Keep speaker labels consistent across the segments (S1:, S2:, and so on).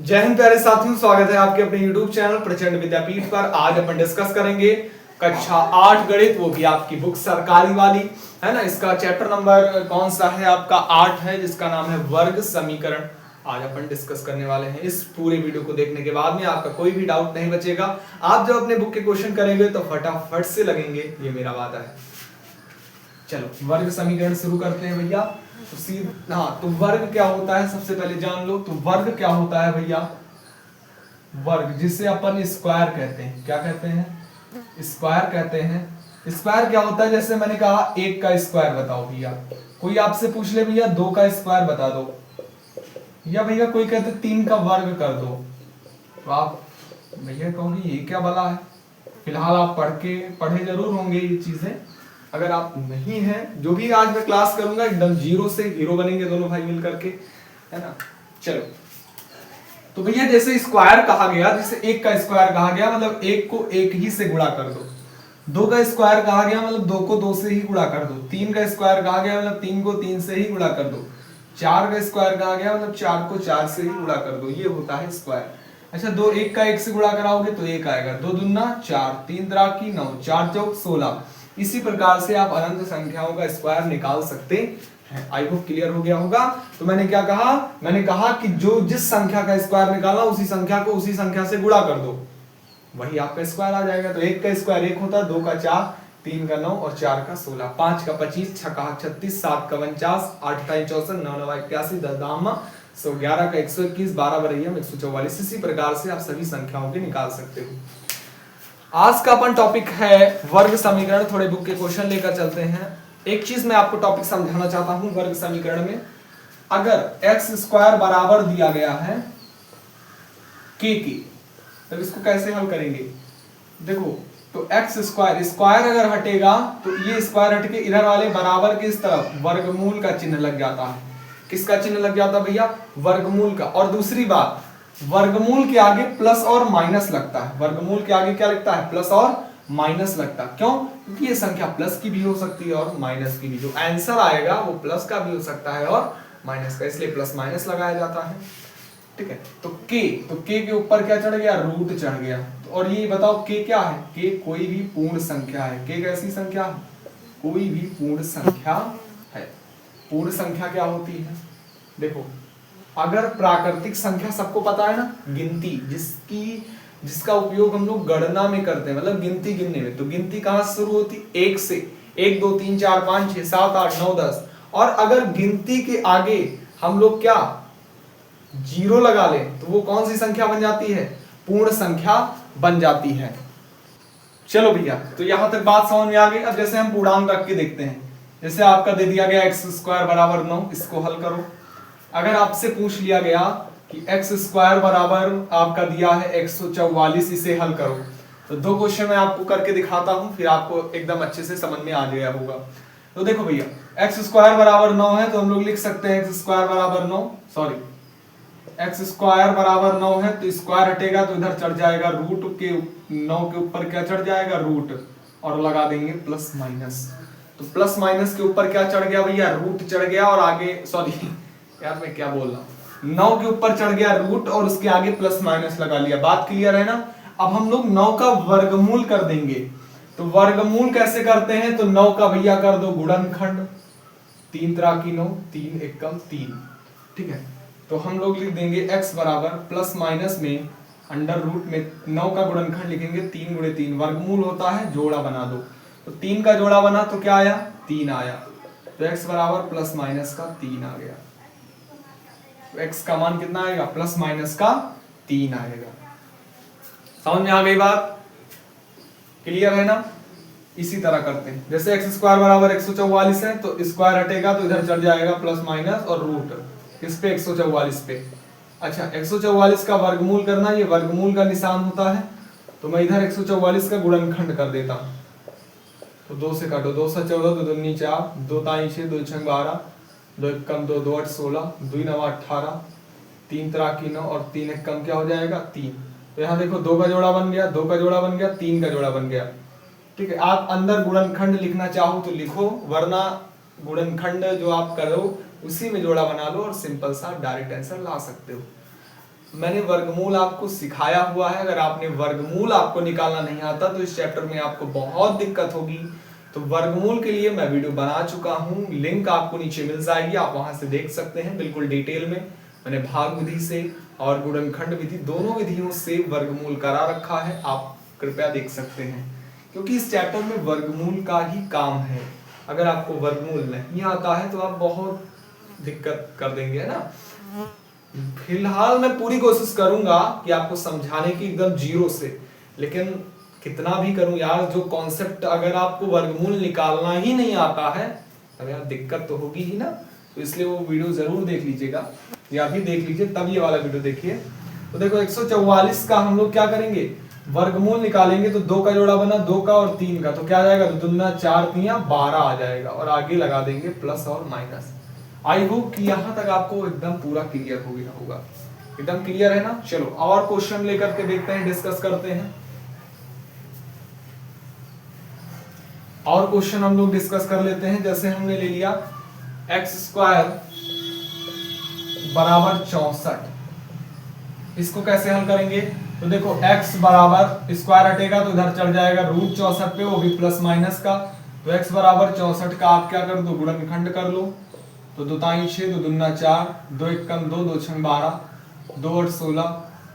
S1: जय हिंद प्यारे साथियों, स्वागत है आपके अपने YouTube चैनल प्रचंड विद्यापीठ पर। आज अपन डिस्कस करेंगे कक्षा 8 गणित, वो भी आपकी बुक सरकारी वाली है ना। इसका चैप्टर नंबर कौन सा है? आपका 8 है, जिसका नाम है वर्ग समीकरण। आज अपन डिस्कस करने वाले हैं। इस पूरे वीडियो को देखने के बाद में आपका कोई भी डाउट नहीं बचेगा। आप जब अपने बुक के क्वेश्चन करेंगे तो फटाफट से लगेंगे, ये मेरा वादा है। चलो वर्ग समीकरण शुरू करते हैं भैया। तो वर्ग क्या होता है सबसे पहले जान लो। तो वर्ग क्या होता है भैया? वर्ग जिसे अपन स्क्वायर कहते हैं। क्या कहते हैं? स्क्वायर कहते हैं। स्क्वायर क्या होता है? जैसे मैंने कहा 1 का स्क्वायर बताओ भैया। कोई आपसे पूछ ले भैया 2 का स्क्वायर बता दो, या भैया कोई कहते 3 का वर्ग कर दो, तो आप भैया कहोगे ये क्या भला है। फिलहाल आप पढ़े जरूर होंगे ये चीजें। अगर आप नहीं है, जो भी आज मैं क्लास करूंगा एकदम जीरो से हीरो बनेंगे दोनों भाई मिल करके, है ना। चलो तो भैया जैसे स्क्वायर कहा गया, जैसे 1 का स्क्वायर कहा गया मतलब 1 को 1 ही से गुणा कर दो। 2 का स्क्वायर कहा गया मतलब 2 को 2 से ही गुणा कर दो। 3 का स्क्वायर कहा गया मतलब 3 को 3 से ही गुणा कर दो। 4 का स्क्वायर कहा गया मतलब 4 को 4 से ही गुणा कर दो। ये होता है स्क्वायर। अच्छा, 1 का 1 से गुणा कराओगे तो 1 आएगा। 2 दूना 4, 3 त्रिक 9, 4 चौक 16। इसी प्रकार से आप अनंत संख्याओं का स्क्वायर निकाल सकते हैं। आई होप क्लियर हो गया होगा। तो मैंने क्या कहा? मैंने कहा कि जो जिस संख्या का स्क्वायर निकाला उसी संख्या को उसी संख्या से गुणा कर दो, वही आपका स्क्वायर आ जाएगा। तो 1 का स्क्वायर 1 होता है, 2 का 4, 3 का 9 और 4 का 16, 5 का 25, 6 का 36, 7 का 49, 8 का 64, 9 9 81, 10 दामा 100, 11 का 121, 12 बरैया 144। इसी प्रकार से आप सभी संख्याओं के निकाल सकते हो। आज का अपन टॉपिक है वर्ग समीकरण। थोड़े बुक के क्वेश्चन लेकर चलते हैं। एक चीज मैं आपको टॉपिक समझाना चाहता हूं वर्ग समीकरण में। अगर एक्स स्क्वायर बराबर दिया गया है के की, तो इसको कैसे हल करेंगे? देखो, तो एक्स स्क्वायर, स्क्वायर अगर हटेगा तो ये स्क्वायर हट के इधर वाले बराबर के इस तरफ वर्गमूल का चिन्ह लग जाता है। किसका चिन्ह लग जाता है भैया? वर्गमूल का। और दूसरी बात, वर्गमूल के आगे प्लस और माइनस लगता है। वर्गमूल के आगे क्या लगता है? प्लस और माइनस लगता है। क्यों? क्योंकि ये संख्या प्लस की भी हो सकती है और माइनस की भी। जो आंसर आएगा वो प्लस का भी हो सकता है और माइनस का, इसलिए प्लस माइनस लगाया जाता है। ठीक है। तो के के ऊपर क्या चढ़ गया? रूट चढ़ गया। तो और ये बताओ के क्या है? के कोई भी पूर्ण संख्या है। के कैसी संख्या है? कोई भी पूर्ण संख्या है। पूर्ण संख्या क्या होती है? देखो, अगर प्राकृतिक संख्या सबको पता है ना, गिनती जिसका उपयोग हम लोग गणना में करते हैं, मतलब गिनती गिनने में। तो गिनती कहां से शुरू होती? 1 से। 1 2 3 4 5 6 7 8 9 10। और अगर गिनती के आगे हम लोग क्या जीरो लगा ले तो वो कौन सी संख्या बन जाती है? पूर्ण संख्या बन जाती है। चलो भैया, तो यहां तक बात समझ में आ गई। अब जैसे हम पूर्णांक रख के देखते हैं। जैसे आपका दे दिया गया एक्स स्क्वायर बराबर 9, इसको हल करो। अगर आपसे पूछ लिया गया कि एक्स स्क्वायर बराबर आपका दिया है 144, इसे हल करो, तो 2 क्वेश्चन मैं आपको करके दिखाता हूं, फिर आपको एकदम अच्छे से समझ में आ गया होगा। तो देखो भैया, एक्स स्क्वायर बराबर 9 है, तो हम लोग लिख सकते हैं एक्स स्क्वायर बराबर 9, सॉरी एक्स स्क्वायर बराबर 9 है, तो स्क्वायर हटेगा तो इधर चढ़ जाएगा रूट के 9 के ऊपर क्या चढ़ जाएगा? रूट, और लगा देंगे प्लस माइनस। तो प्लस माइनस के ऊपर क्या चढ़ गया भैया? रूट चढ़ गया, और आगे सॉरी यार मैं क्या बोल रहा हूं, 9 के ऊपर चढ़ गया रूट और उसके आगे प्लस माइनस लगा लिया। बात क्लियर है ना? अब हम लोग 9 का वर्गमूल कर देंगे। तो वर्गमूल कैसे करते हैं? तो 9 का भैया कर दो गुणनखंड, 3 त्रिक 9, 3 एकम 3। ठीक है। तो हम लोग लिख देंगे x बराबर प्लस माइनस में अंडर रूट में 9 का गुणनखंड लिखेंगे 3 गुणे 3, वर्गमूल होता है, जोड़ा बना दो। तो 3 का जोड़ा बना तो क्या आया? 3 आया। तो x बराबर प्लस माइनस का 3 आ गया। तो x का मान कितना आएगा? प्लस माइनस का 3 आएगा। समझ में आ गई बात? क्लियर है ना? इसी तरह करते हैं। जैसे एक्स स्क्वायर बराबर 144 है, तो स्क्वायर हटेगा तो इधर चढ़ जाएगा प्लस माइनस और रूट किस पे? 144 पे। अच्छा, 144 का वर्गमूल करना, ये वर्गमूल का निशान होता है, तो मैं इधर 144 का गुणनखंड कर देता हूं। तो 2 से काटो, 2 से 14, 2 दूनी 4, 2 ताई 6, 2 छंग 12, 2 एक कम 2, 2 8 16, 2 9 18, 3 त्रिक 9 और 3 एक कम क्या हो जाएगा? 3। तो यहाँ देखो 2 का जोड़ा बन गया, 2 का जोड़ा बन गया, 3 का जोड़ा बन गया। ठीक है। आप अंदर गुणनखंड लिखना चाहो तो लिखो, वरना गुणनखंड जो आप करो उसी में जोड़ा बना लो और सिंपल सा डायरेक्ट आंसर ला सकते हो। मैंने वर्गमूल आपको सिखाया हुआ है। अगर आपने वर्गमूल आपको निकालना नहीं आता तो इस चैप्टर में आपको बहुत दिक्कत होगी। तो वर्गमूल के लिए मैं वीडियो बना चुका हूँ, लिंक आपको नीचे मिल जाएगी, आप वहां से देख सकते हैं बिल्कुल डिटेल में। मैंने भाग विधि से और गुणनखंड विधि दोनों विधियों से वर्गमूल करा रखा है, आप कृपया देख सकते हैं, क्योंकि इस चैप्टर में वर्गमूल का ही काम है। अगर आपको वर्गमूल नहीं आता है तो आप बहुत दिक्कत कर देंगे, है ना। फिलहाल मैं पूरी कोशिश करूंगा कि आपको समझाने की एकदम जीरो से, लेकिन कितना भी करूं यार, जो कॉन्सेप्ट अगर आपको वर्गमूल निकालना ही नहीं आता है तब यार दिक्कत तो होगी ही ना। तो इसलिए वो वीडियो जरूर देख लीजिएगा, या भी देख लीजिए तब ये वाला वीडियो देखिए। तो देखो 144 का हम लोग क्या करेंगे, वर्गमूल निकालेंगे। तो 2 का जोड़ा बना 2 का और 3 का, तो क्या आ जाएगा, 2 दूना 4 तिया 12 आ जाएगा, और आगे लगा देंगे प्लस और माइनस। आई होप कि यहां तक आपको एकदम पूरा क्लियर हो गया होगा। एकदम क्लियर है ना। चलो और क्वेश्चन लेकर के देखते हैं, डिस्कस करते हैं। और क्वेश्चन हम लोग डिस्कस कर लेते हैं। जैसे हमने ले लिया x² बराबर 64, इसको कैसे हल करेंगे। तो देखो x बराबर स्क्वायर हटेगा तो इधर चढ़ जाएगा रूट 64 पे, वो भी प्लस माइनस का। तो x बराबर 64 का आप क्या कर दो, गुणनखंड कर लो। तो 2 ताई 6, 2 दूना 4, 2 एकम 2, 2 छंग 12, 2 8 16,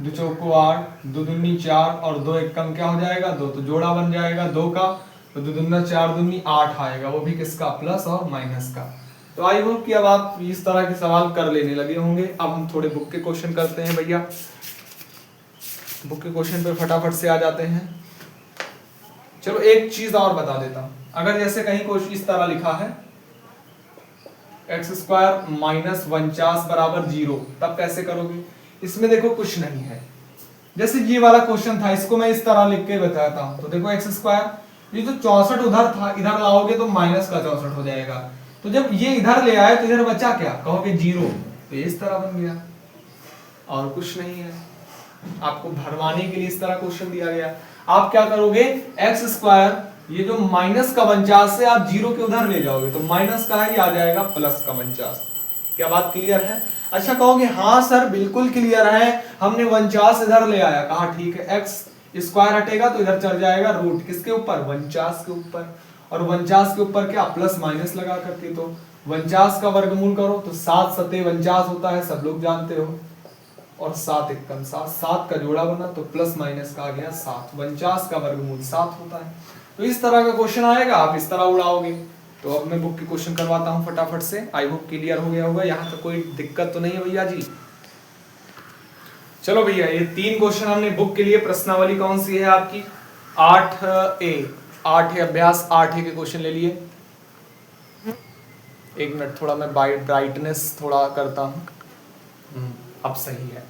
S1: 2 चौको 8, 2 दूनी 4 और 2 एकम क्या हो जाएगा 2, तो जोड़ा बन जाएगा 2 का। तो 2 दूना 4 दूनी 8 आएगा, वो भी किसका, प्लस और माइनस का। तो आई होप कि अब आप इस तरह के सवाल कर लेने लगे होंगे। अब हम थोड़े बुक के क्वेश्चन करते हैं भैया। बुक के क्वेश्चन पे फटाफट से आ जाते हैं। चलो एक चीज और बता देता हूं, अगर जैसे कहीं कुछ इस तरह लिखा है x² माइनस 49 बराबर 0, तब कैसे करोगे। इसमें देखो कुछ नहीं है, जैसे ये वाला क्वेश्चन था, इसको मैं इस तरह लिख के बताता हूं। तो देखो x², ये जो 64 उधर था, इधर लाओगे तो माइनस का 64 हो जाएगा। तो जब ये इधर ले आए तो इधर बचा क्या, कहोगे 0, तो इस तरह बन गया, और कुछ नहीं है। आपको भरवाने के लिए इस तरह क्वेश्चन दिया गया। आप क्या करोगे, x², ये जो माइनस का 49 से आप 0 के उधर ले जाओगे तो माइनस का ही आ जाएगा प्लस का 49। क्या बात क्लियर है। अच्छा कहोगे हाँ सर बिल्कुल क्लियर है, हमने 49 इधर ले आया, कहा ठीक है। x² हटेगा तो इधर चढ़ जाएगा रूट किसके ऊपर, 49 के ऊपर, और 49 के ऊपर क्या, प्लस माइनस लगा करके। तो 49 का वर्गमूल करो तो 7 सते 49 होता है, सब लोग जानते हो, और 7 एकम 7, 7 का जोड़ा बना तो प्लस माइनस का आ गया 7। 49 का वर्गमूल 7 होता है। तो इस तरह का क्वेश्चन आएगा, आप इस तरह उड़ाओगे। तो अब मैं बुक के क्वेश्चन करवाता हूं फटाफट से। आई होप क्लियर हो गया होगा, यहाँ तक कोई दिक्कत तो नहीं है भैया जी। चलो भैया ये 3 क्वेश्चन हमने बुक के लिए, प्रश्नावली कौन सी है आपकी, 8A अभ्यास 8A के क्वेश्चन ले लिए। एक मिनट, थोड़ा मैं ब्राइटनेस थोड़ा करता हूं, अब सही है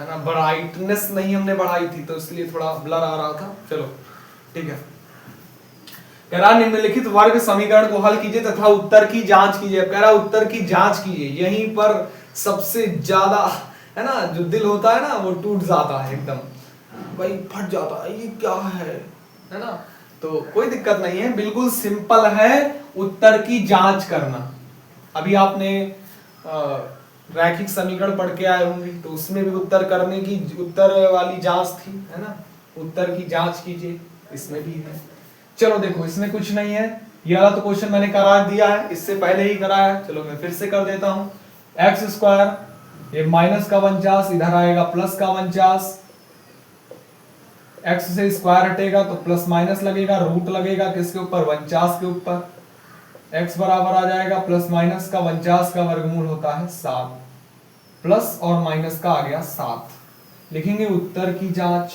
S1: ना। ब्राइटनेस नहीं हमने बढ़ाई थी तो इसलिए थोड़ा ब्लर आ रहा था। चलो ठीक है। कह रहा निम्नलिखित वर्ग समीकरण को हल कीजिए तथा उत्तर की जांच कीजिए। कह रहा उत्तर की जांच कीजिए, यहीं पर सबसे ज्यादा है ना, जो दिल होता है ना वो टूट जाता है एकदम, भाई फट जाता है, ये क्या है ना। तो कोई दिक्कत नहीं है, बिल्कुल सिंपल है उत्तर की जांच करना। अभी आपने रैखिक समीकरण पढ़ के आए होंगे, तो उसमें भी उत्तर करने की, उत्तर वाली जांच थी, है ना, उत्तर की जांच कीजिए, इसमें भी है। चलो देखो इसमें कुछ नहीं है, ये वाला तो क्वेश्चन मैंने करा दिया है, इससे पहले ही कराया है। चलो मैं फिर से कर देता हूं। x², ये माइनस का 49, इधर आएगा प्लस का 49, x से स्क्वायर हटेगा तो प्लस माइनस लगेगा, रूट लगेगा किसके ऊपर, 49 के ऊपर। x बराबर आ जाएगा प्लस माइनस का 49 का वर्गमूल होता है 7, प्लस और माइनस का आ गया 7। लिखेंगे उत्तर की जांच।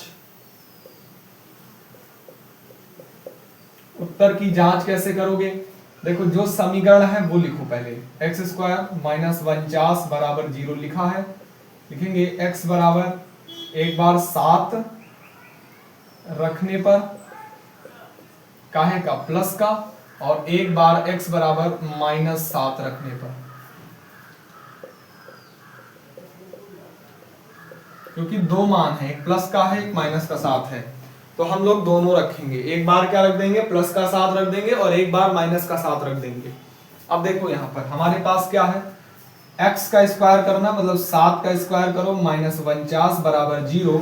S1: उत्तर की जांच कैसे करोगे, देखो जो समीकरण है वो लिखो पहले। x² माइनस 49 बराबर 0 लिखा है, लिखेंगे x बराबर एक बार 7 रखने पर काहे का, प्लस का, और एक बार x बराबर माइनस 7 रखने पर, क्योंकि 2 मान है, एक प्लस का है एक माइनस का 7 है, तो हम लोग दोनों रखेंगे। एक बार क्या रख देंगे, प्लस का 7 रख देंगे, और एक बार माइनस का 7 रख देंगे। अब देखो यहां पर हमारे पास क्या है, x का स्क्वायर करना मतलब 7 का स्क्वायर करो माइनस 49 बराबर 0।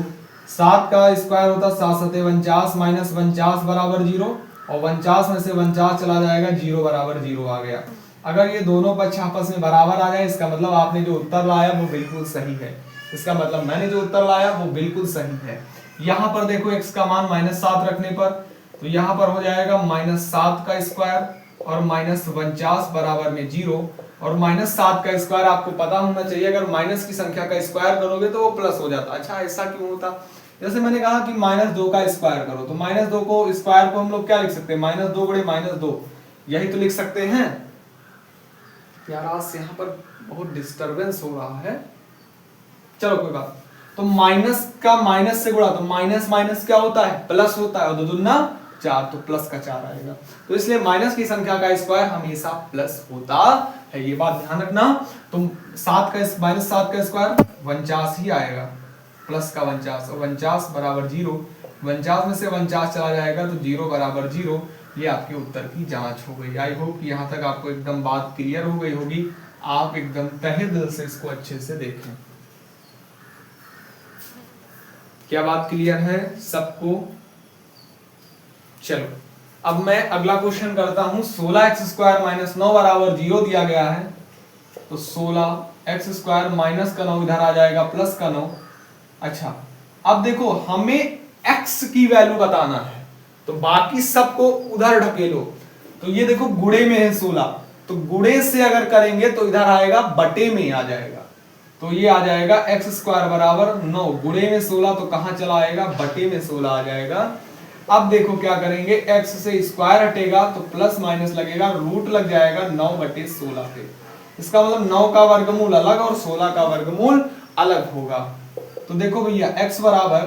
S1: 7 का स्क्वायर होता 7 सते 49 माइनस 49 बराबर 0 और 49 में से 49 चला जाएगा 0 बराबर 0 आ गया। अगर ये दोनों पक्ष आपस में बराबर आ जाए इसका मतलब आपने जो उत्तर लाया वो बिल्कुल सही है। इसका मतलब मैंने जो उत्तर लाया वो बिल्कुल सही है। यहाँ पर देखो x का मान -7 रखने पर तो यहाँ पर हो जाएगा -7 का स्क्वायर और -49 बराबर में 0 और -7 का स्क्वायर आपको पता होना चाहिए अगर माइनस की संख्या का स्क्वायर करोगे तो वो प्लस हो जाता। अच्छा ऐसा क्यों होता? जैसे मैंने कहा कि -2 का स्क्वायर करो तो -2 को स्क्वायर को हम लोग क्या लिख सकते हैं -2 गुणे -2 यही तो लिख सकते हैं यार। आज यहाँ पर बहुत डिस्टरबेंस हो रहा है। चलो कोई बात। तो माइनस का माइनस से गुणा तो माइनस माइनस क्या होता है प्लस होता है और 2 दूना 4 तो प्लस का 4 आएगा। तो इसलिए माइनस की संख्या का स्क्वायर हमेशा प्लस होता है, ये बात ध्यान रखना। तो 7 का -7 का स्क्वायर 49 ही आएगा प्लस का 49 और 49 बराबर 0। 49 में से 49 चला जाएगा तो 0 बराबर 0। ये आपके उत्तर की जांच हो गई। आई होप कि यहाँ तक आपको एकदम बात क्लियर हो गई होगी। आप एकदम तहे दिल से इसको अच्छे से देखें। क्या बात क्लियर है सबको? चलो अब मैं अगला क्वेश्चन करता हूं। 16x² माइनस 9 बराबर 0 दिया गया है तो 16x² माइनस का 9 इधर आ जाएगा प्लस का 9। अच्छा अब देखो हमें x की वैल्यू बताना है तो बाकी सबको उधर ढकेलो। तो ये देखो गुणे में है 16 तो गुणे से अगर करेंगे तो इधर आएगा बटे में आ जाएगा। तो ये आ जाएगा x² बराबर 9 गुणे में 16 तो कहां चला आएगा बटे में 16 आ जाएगा। अब देखो क्या करेंगे x से स्क्वायर हटेगा तो प्लस माइनस लगेगा रूट लग जाएगा 9/16 पे। इसका मतलब 9 का वर्गमूल अलग और 16 का वर्गमूल अलग होगा। तो देखो भैया x बराबर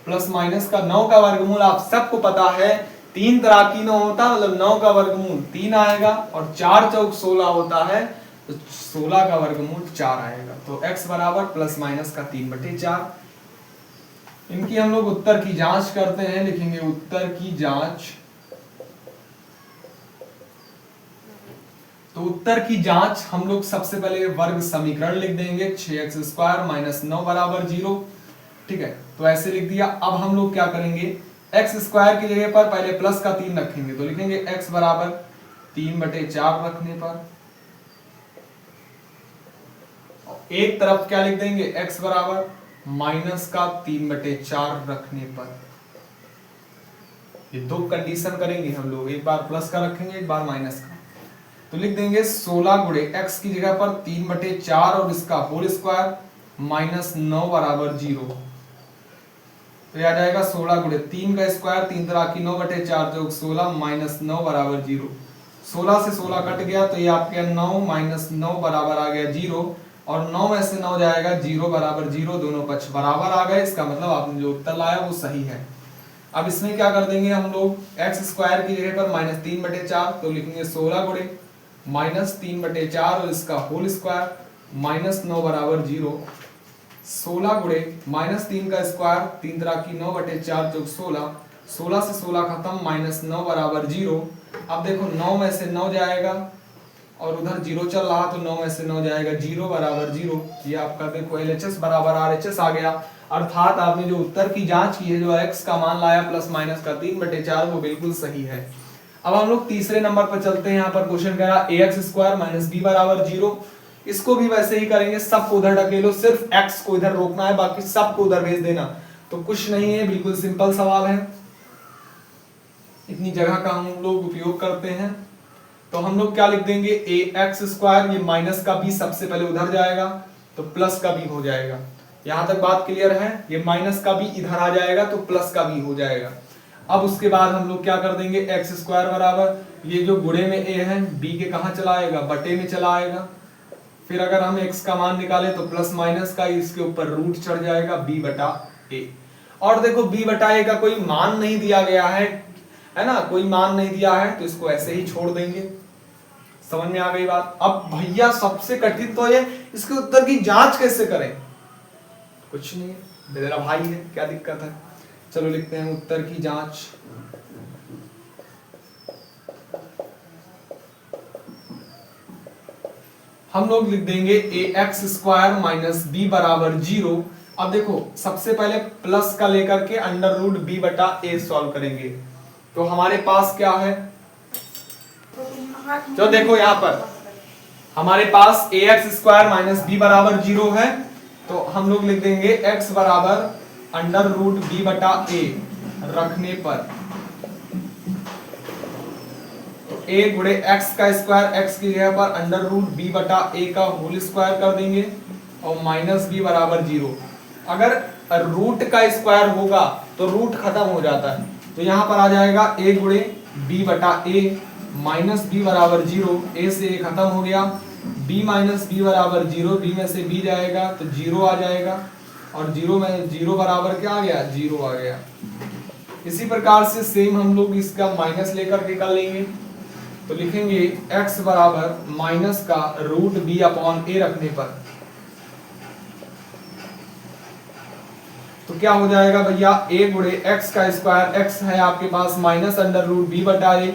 S1: प्लस माइनस का 9 का वर्गमूल आप सबको पता है 3 तरह की 9 होता मतलब 9 का वर्गमूल 3 आएगा और 4 चौक 16 होता है तो 16 का वर्गमूल 4 आएगा। तो x बराबर प्लस माइनस का 3/4। इनकी हम लोग उत्तर की जांच करते हैं। लिखेंगे उत्तर की जांच। तो उत्तर की जांच हम लोग सबसे पहले वर्ग समीकरण लिख देंगे 6x² माइनस 9 बराबर 0। ठीक है तो ऐसे लिख दिया। अब हम लोग क्या करेंगे x² की जगह पर पहले प्लस का 3 रखेंगे तो लिखेंगे x बराबर 3/4 रखने पर एक तरफ क्या लिख देंगे x बराबर माइनस का 3/4 रखने पर। ये दो कंडीशन करेंगे हम लोग, एक बार प्लस का रखेंगे एक बार माइनस का। तो लिख देंगे 16 गुणे x की जगह पर 3/4 और इसका होल स्क्वायर माइनस 9 बराबर 0। तो आ जाएगा 16 गुणे 3 का स्क्वायर 3 तरह की 9/4 जोग 16 माइनस 9 बराबर 0। 16 से 16 कट गया तो ये आपके 9 माइनस 9 बराबर आ गया 0 और 9 में से 9 जाएगा 0 बराबर 0। दोनों पक्ष बराबर आ गए। इसका मतलब आपने जो उत्तर लाया वो सही है। अब इसमें क्या कर देंगे हम लोग x² की जगह पर -3/4 तो लिखेंगे 16 गुणे -3/4 और इसका होल स्क्वायर माइनस 9 बराबर 0। 16 गुणे -3 का स्क्वायर 3 तरह की 9/4 जोग 16। 16 से 16 खत्म माइनस 9 बराबर 0। अब देखो 9 में से 9 जाएगा और उधर 0 चल रहा तो 9 में से 9 जाएगा 0 बराबर 0। ये आपका देखो LHS बराबर RHS आ गया। अर्थात आपने जो उत्तर की जांच की है जो x का मान लाया प्लस माइनस का 3/4 वो बिल्कुल सही है। अब हम लोग तीसरे नंबर पर चलते हैं। यहाँ पर क्वेश्चन कह रहा ax² माइनस b बराबर 0। इसको भी वैसे ही करेंगे, सबको उधर ढकेलो, सिर्फ x को इधर रोकना है बाकी सबको उधर भेज देना। तो कुछ नहीं है, बिल्कुल सिंपल सवाल है, इतनी जगह का हम लोग उपयोग करते हैं। तो हम लोग क्या लिख देंगे ax², ये माइनस का b सबसे पहले उधर जाएगा तो प्लस का b हो जाएगा। यहां तक बात क्लियर है। ये माइनस का b इधर आ जाएगा तो प्लस का b हो जाएगा। अब उसके बाद हम लोग क्या कर देंगे x² बराबर ये जो गुणे में a है b के कहां चला आएगा बटे में चला आएगा। फिर अगर हम x का मान निकाले तो प्लस माइनस का इसके ऊपर रूट चढ़ जाएगा b/a। और देखो b/a का कोई मान नहीं दिया गया है ना, कोई मान नहीं दिया है तो इसको ऐसे ही छोड़ देंगे। समझ में आ गई बात। अब भैया सबसे कठिन तो ये इसके उत्तर की जांच कैसे करें। कुछ नहीं है, मेरा भाई है, क्या दिक्कत है। चलो लिखते हैं उत्तर की जांच। हम लोग लिख देंगे ए एक्स स्क्वायर माइनस बी बराबर 0। अब देखो सबसे पहले प्लस का लेकर के अंडर रूट बी बटा ए सॉल्व करेंगे। तो हमारे पास क्या है, तो देखो यहां पर हमारे पास ए एक्स स्क्वायर माइनस बी बराबर 0 है, तो हम लोग लिख देंगे एक्स बराबर अंडर रूट बी बटा ए रखने पर ए गुणे एक्स का स्क्वायर, एक्स की जगह पर अंडर रूट बी बटा ए का होल स्क्वायर कर देंगे और माइनस बी बराबर 0। अगर रूट का स्क्वायर होगा तो रूट खत्म हो जाता है, तो यहां पर आ जाएगा ए गुणे बी बटा ए माइनस बी बराबर 0। ए से ए खत्म हो गया, b माइनस बी बराबर 0, बी में से b जाएगा तो 0 आ जाएगा और 0 में 0 बराबर क्या आ गया, 0 आ गया। इसी प्रकार से सेम हम लोग इसका माइनस लेकर के कर लेंगे, तो लिखेंगे x बराबर माइनस का रूट b अपॉन ए रखने पर तो क्या हो जाएगा भैया, a गुणे x का स्क्वायर, x है आपके पास माइनस अंडर रूट b बटा ए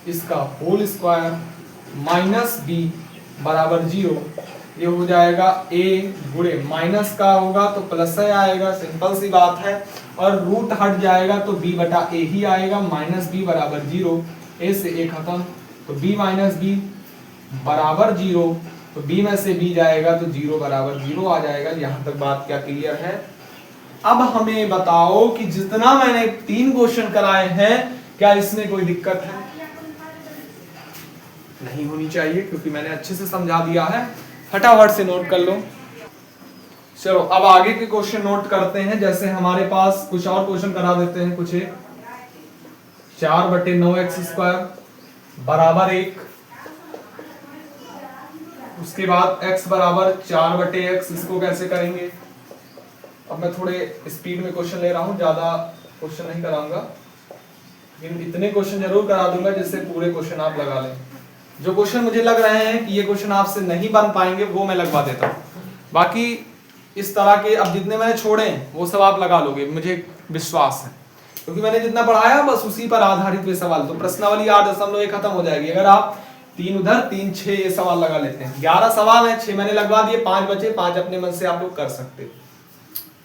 S1: इसका होल स्क्वायर माइनस b बराबर 0। ये हो जाएगा a गुणे माइनस का होगा तो प्लस ही आएगा, सिंपल सी बात है, और रूट हट जाएगा तो b बटा ए ही आएगा, माइनस b बराबर 0, a से a खत्म तो b माइनस b बराबर 0, तो b में से b जाएगा तो 0 बराबर 0 आ जाएगा। यहां तक बात क्या क्लियर है? अब हमें बताओ कि जितना मैंने 3 क्वेश्चन कराए हैं क्या इसमें कोई दिक्कत है? नहीं होनी चाहिए, क्योंकि मैंने अच्छे से समझा दिया है। फटाफट से नोट कर लो। चलो अब आगे के क्वेश्चन नोट करते हैं। जैसे हमारे पास कुछ और क्वेश्चन करा देते हैं, कुछ 4/9x² बराबर 1, उसके बाद x बराबर 4/x, इसको कैसे करेंगे? अब मैं थोड़े स्पीड में क्वेश्चन ले रहा हूं, ज्यादा क्वेश्चन नहीं कराऊंगा, लेकिन इतने क्वेश्चन जरूर करा दूंगा जिससे पूरे क्वेश्चन आप लगा लें। जो क्वेश्चन मुझे लग रहे हैं कि ये क्वेश्चन आपसे नहीं बन पाएंगे वो मैं लगवा देता हूं, बाकी इस तरह के अब जितने मैंने छोड़े हैं वो सब आप लगा लोगे, मुझे विश्वास है, क्योंकि मैंने जितना पढ़ाया बस उसी पर आधारित वे सवाल। तो प्रश्नावली 8.1 खत्म हो जाएगी अगर आप 3 उधर 3 6 ये सवाल लगा लेते हैं। 11 सवाल है, 6 मैंने लगवा दिए, 5 बचे, 5 अपने मन से आप लोग कर सकते,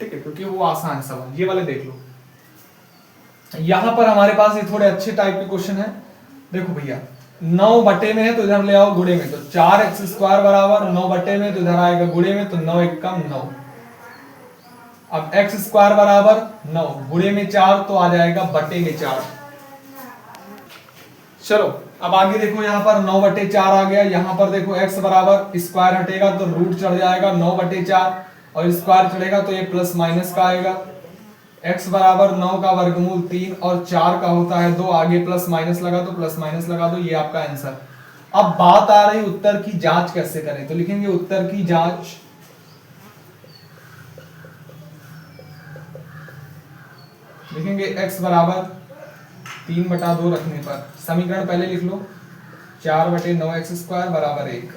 S1: ठीक है, क्योंकि वो आसान सवाल। ये वाले देख लो, यहां पर हमारे पास ये थोड़े अच्छे टाइप के क्वेश्चन है। देखो भैया 9 बटे में है तो इधर ले आओ गुणे में, तो 4x² बराबर 9 बटे में तो इधर आएगा गुणे में, तो 9 1 कम 9। अब x² बराबर 9 गुणे में 4 तो आ जाएगा बटे में 4। चलो अब आगे देखो, यहाँ पर 9/4 आ गया। यहाँ पर देखो x बराबर स्क्वायर हटेगा तो रूट चढ़ जाएगा 9/4 और स्क्वायर चढ़ेगा तो ये प्लस माइनस का आएगा। x बराबर 9 का वर्गमूल 3 और 4 का होता है 2, आगे प्लस माइनस लगा दो, प्लस माइनस लगा दो, ये आपका आंसर। अब बात आ रही उत्तर की जांच कैसे करें, तो लिखेंगे उत्तर की जांच लिखेंगे x बराबर 3/2 रखने पर। समीकरण पहले लिख लो, 4/9x² बराबर 1।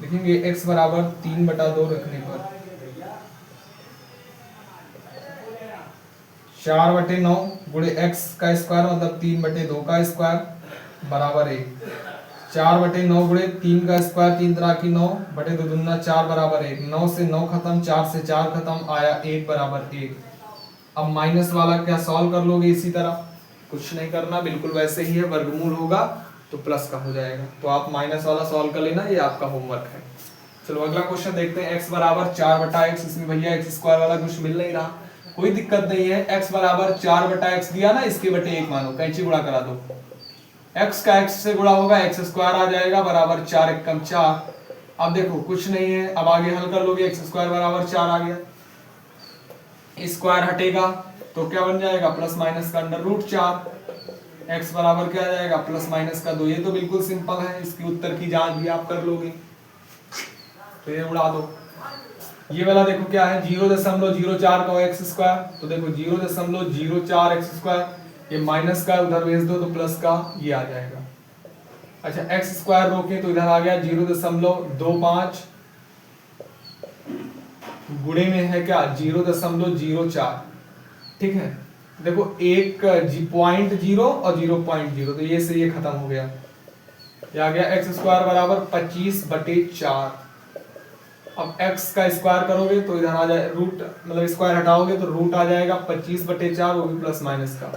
S1: लिखेंगे x बराबर 3/2 रखने पर 4/9 गुणे x का स्क्वायर मतलब 3/2 का स्क्वायर बराबर 1। 4/9 गुणे 3 का स्क्वायर 3 तरह की 9 बटे 2 दूना 4 बराबर 1। 9 से 9 खत्म, 4 से 4 खत्म, आया 1 बराबर 1। अब माइनस वाला क्या सॉल्व कर लोगे इसी तरह, कुछ नहीं करना, बिल्कुल वैसे ही है, वर्गमूल होगा तो प्लस का हो जाएगा। तो आप माइनस वाला सॉल्व कर लेना, ये आपका होमवर्क है। चलो अगला क्वेश्चन देखते हैं। x बराबर 4/x, इसमें भैया x² वाला कुछ मिल नहीं रहा, कोई दिक्कत नहीं है। x बराबर 4/x दिया ना, इसके बटे 1 मानो, कैंची गुणा करा दो, x का x से गुणा होगा, x² आ जाएगा बराबर 4 1 कम 4। अब देखो कुछ नहीं है, अब आगे हल कर लोगे, x² बराबर 4 आ गया, स्क्वायर हटेगा तो क्या बन जाएगा, प्लस माइनस का अंडर रूट 4। x बराबर क्या आ जाएगा, प्लस माइनस का 2। ये तो बिल्कुल सिंपल है, इसकी उत्तर की जांच भी आप कर लोगे, तो ये उड़ा दो। ये वाला देखो क्या है, 0.04 का x², तो देखो 0.04 x², ये माइनस का उधर भेज दो तो प्लस का ये आ जाएगा। अच्छा x² रोके तो इधर आ गया 0.25, गुणे में है क्या 0.04, ठीक है। देखो एक 0.0 और 0.0, तो ये से ये खत्म हो गया, ये आ गया एक्स स्क्वायर बराबर 25/4। अब x का स्क्वायर करोगे तो इधर आ जाए रूट, मतलब स्क्वायर हटाओगे तो रूट आ जाएगा 25/4, वो भी प्लस माइनस का।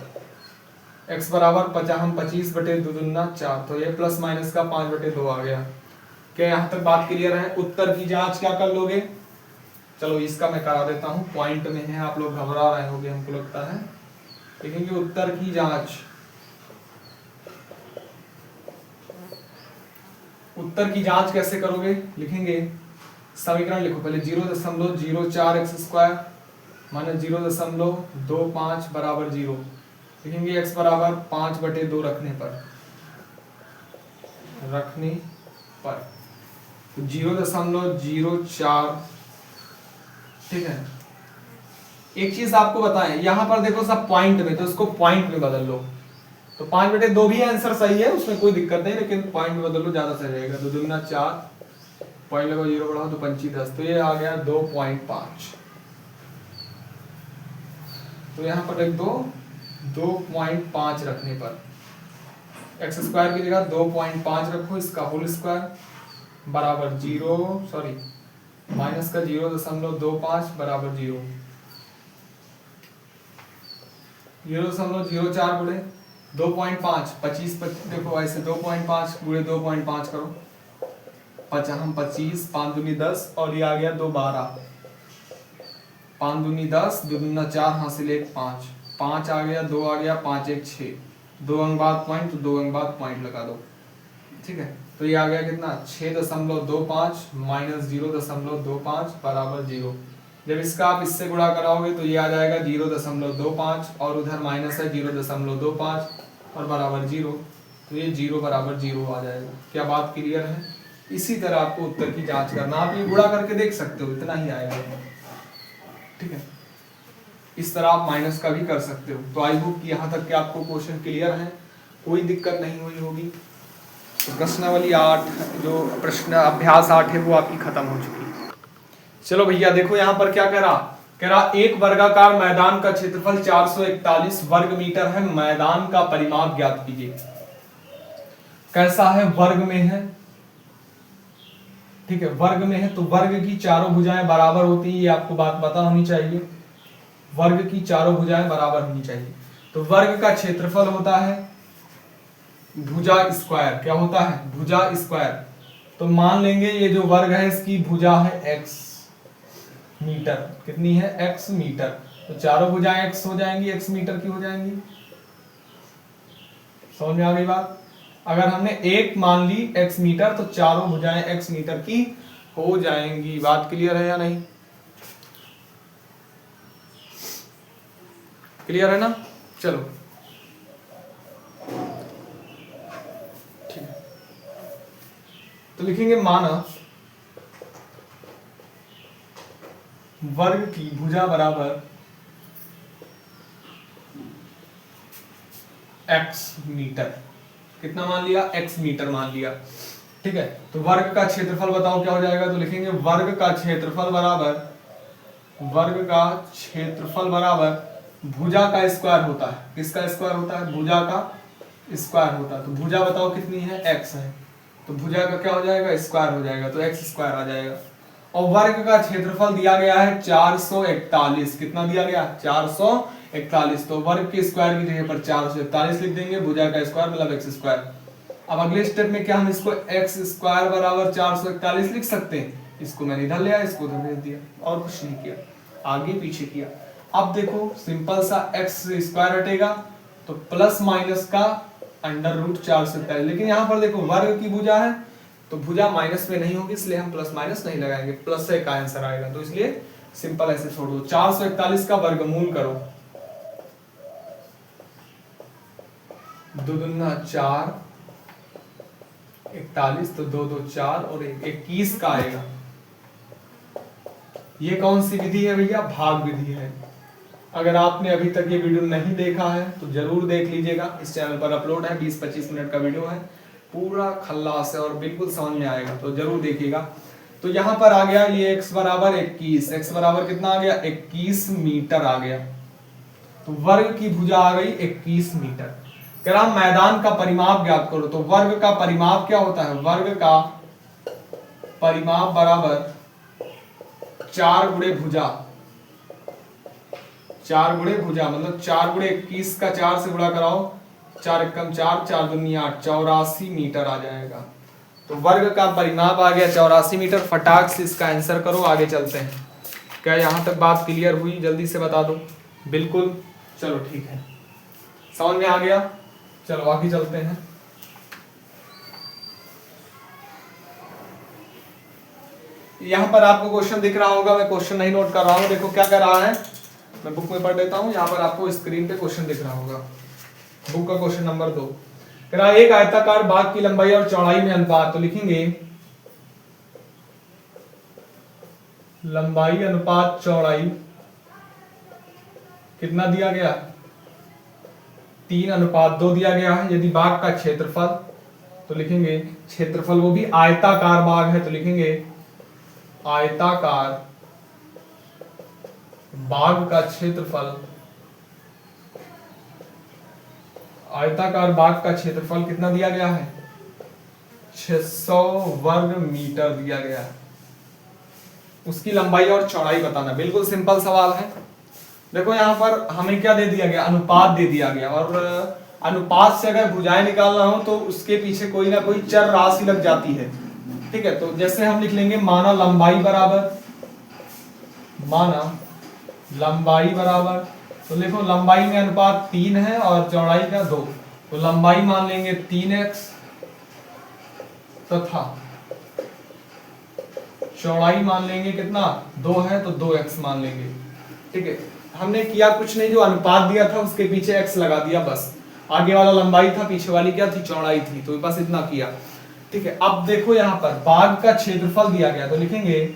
S1: x बराबर 50, हम 25/2 दूना 4, तो ये प्लस माइनस का 5/2 आ गया। क्या यहाँ तक बात क्लियर है? उत्तर की जांच क्या कर लोगे? चलो इसका मैं करा देता हूँ, पॉइंट में है, आप लोग घबरा रहे होंगे हमको लगता है। लिखेंगे उत्तर की जांच। उत्तर की जांच कैसे करोगे? लिखेंगे समीकरण लिखो पहले 0.04 एक्स स्क्वायर माइनस 0.25 बराबर 0। लिखेंगे x बराबर 5/2 रखने पर तो 0.04। ठीक है, एक चीज आपको बताएं, यहां पर देखो सब पॉइंट में, तो इसको पॉइंट में बदल लो। तो 5/2 भी आंसर सही है, उसमें कोई दिक्कत नहीं, लेकिन पॉइंट में बदल लो ज्यादा सही रहेगा। तो 2 दूना 4, पॉइंट लगाओ 0 बढ़ाओ तो 25 10, तो ये आ गया 2.5। तो यहाँ पर लिख दो 2.5 रखने पर एक्स स्क्वायर की जगह 2.5 रखो, इसका होल स्क्वायर बराबर 0 माइनस का 0.25 बराबर 0.04 गुणे 2.5 25 देखो ऐसे 2.5 गुणे 2.5 करो, 50 हम 25 5 दूनी 10 और ये आ गया 2 12, 5 दूनी 10 2 दूना 4 हासिल 1 5, 5 आ गया 2 आ गया 5 1 6, 2 अंक बाद पॉइंट, तो 2 अंक बाद पॉइंट लगा दो। ठीक है, तो ये आ गया कितना 6.25 माइनस 0.25 बराबर 0। जब इसका आप इससे गुणा कराओगे तो ये आ जाएगा 0.25 और उधर माइनस है 0.25 और बराबर 0, तो ये 0 बराबर 0 आ जाएगा। क्या बात क्लियर है? इसी तरह आपको उत्तर की जांच करना, आप ये गुणा करके देख सकते हो, इतना ही आएगा। ठीक है, इस तरह आप माइनस का भी कर सकते हो। तो आई होप कि यहाँ तक के आपको क्वेश्चन क्लियर है, कोई दिक्कत नहीं हुई होगी। तो प्रश्नावली 8 जो प्रश्न अभ्यास 8 है वो आपकी खत्म हो चुकी है। चलो भैया देखो यहाँ पर क्या कह रहा एक वर्गाकार मैदान का क्षेत्रफल 441 वर्ग मीटर है, मैदान का परिमाप ज्ञात कीजिए। कैसा है? वर्ग में है। ठीक है, वर्ग में है तो वर्ग की चारों भुजाएं बराबर होती है, ये आपको बात पता होनी चाहिए। वर्ग की चारों भुजाएं बराबर होनी चाहिए। तो वर्ग का क्षेत्रफल होता है भुजा स्क्वायर। क्या होता है? भुजा स्क्वायर। तो मान लेंगे ये जो वर्ग है इसकी भुजा है x मीटर। कितनी है? x metre. तो चारों भुजाएं x हो जाएंगी, x मीटर की हो जाएंगी। समझ में आ गई बात? अगर हमने एक मान ली x मीटर तो चारों भुजाएं x मीटर की हो जाएंगी। बात क्लियर है या नहीं? क्लियर है ना? चलो ठीक है, तो लिखेंगे माना वर्ग की भुजा बराबर x मीटर। कितना मान लिया? x मीटर मान लिया। ठीक है, तो वर्ग का क्षेत्रफल बताओ क्या हो जाएगा? तो लिखेंगे वर्ग का क्षेत्रफल बराबर भुजा का स्क्वायर होता है। किसका स्क्वायर होता है? भुजा का स्क्वायर होता है। तो भुजा बताओ कितनी है? x है, तो भुजा का क्या हो जाएगा? स्क्वायर हो जाएगा, तो x स्क्वायर आ जाएगा। और वर्ग का क्षेत्रफल दिया गया है 441। कितना दिया गया? 441। तो वर्ग के स्क्वायर की जगह पर 441 लिख देंगे, भुजा का स्क्वायर मतलब x स्क्वायर। अब अगले स्टेप में क्या हम इसको x स्क्वायर बराबर 441 लिख सकते हैं? इसको मैंने इधर ले आया, इसको उधर भेज दिया, और कुछ नहीं किया, आगे पीछे किया। अब देखो सिंपल सा x स्क्वायर हटेगा तो प्लस माइनस का अंडर रूट 441। लेकिन यहाँ पर देखो वर्ग की भुजा है तो भुजा माइनस में नहीं होगी, इसलिए हम प्लस माइनस नहीं लगाएंगे, प्लस से का आंसर आएगा। तो इसलिए सिंपल ऐसे छोड़ दो। 441 का वर्गमूल करो, 2 दूना 4 41, तो 2 2 4 और 21 का आएगा। ये कौन सी विधि है भैया? भाग विधि है। अगर आपने अभी तक ये वीडियो नहीं देखा है तो जरूर देख लीजिएगा, इस चैनल पर अपलोड है, 20-25 मिनट का वीडियो है, पूरा खल्लास है और बिल्कुल समझ में आएगा, तो जरूर देखिएगा। तो यहाँ पर आ गया ये x बराबर 21, x बराबर कितना आ गया? 21 मीटर आ गया। तो वर्ग की भुजा आ गई 21 मीटर। कह रहा मैदान का परिमाप ज्ञात करो। तो वर्ग का परिमाप क्या होता है, वर्ग का परिमाप बराबर 4 गुणे भुजा, 4 गुणे भुजा मतलब 4 गुणे 21 का 4 से गुणा कराओ, 4 एकम 4, 4 दूनी 8, 84 मीटर आ जाएगा। तो वर्ग का परिमाप आ गया 84 मीटर। फटाक से इसका आंसर करो, आगे चलते हैं। क्या यहां तक बात क्लियर हुई, जल्दी से बता दो। बिल्कुल, चलो ठीक है, समझ में आ गया। चलो आगे चलते हैं। यहां पर आपको क्वेश्चन दिख रहा होगा, मैं क्वेश्चन नहीं नोट कर रहा हूं। देखो क्या कर रहा है, मैं बुक में पढ़ लेता हूं। यहां पर आपको स्क्रीन पे क्वेश्चन दिख रहा होगा, बुक का क्वेश्चन नंबर 2। कह रहा एक आयताकार बाग की लंबाई और चौड़ाई में अनुपात। तो लिखेंगे लंबाई अनुपात चौड़ाई कितना दिया गया, 3:2 दिया गया है। यदि बाग का क्षेत्रफल, तो लिखेंगे क्षेत्रफल, वो भी आयताकार बाग है, तो लिखेंगे आयताकार बाग का क्षेत्रफल, आयताकार बाग का क्षेत्रफल कितना दिया गया है, 600 वर्ग मीटर दिया गया है। उसकी लंबाई और चौड़ाई बताना। बिल्कुल सिंपल सवाल है। देखो यहां पर हमें क्या दे दिया गया, अनुपात दे दिया गया, और अनुपात से अगर भुजाएं निकालना हो तो उसके पीछे कोई ना कोई चर राशि लग जाती है। ठीक है, तो जैसे हम लिख लेंगे माना लंबाई बराबर, माना लंबाई बराबर, तो देखो लंबाई में अनुपात 3 है और चौड़ाई का 2, तो लंबाई मान लेंगे 3x तथा चौड़ाई मान लेंगे कितना, 2 है तो 2x मान लेंगे। ठीक है, हमने किया कुछ नहीं, जो अनुपात दिया था उसके पीछे x लगा दिया बस। आगे वाला लंबाई था, पीछे वाली क्या थी, चौड़ाई थी, तो बस इतना किया। ठीक है, अब देखो यहां पर बाग का क्षेत्रफल दिया गया, तो लिखेंगे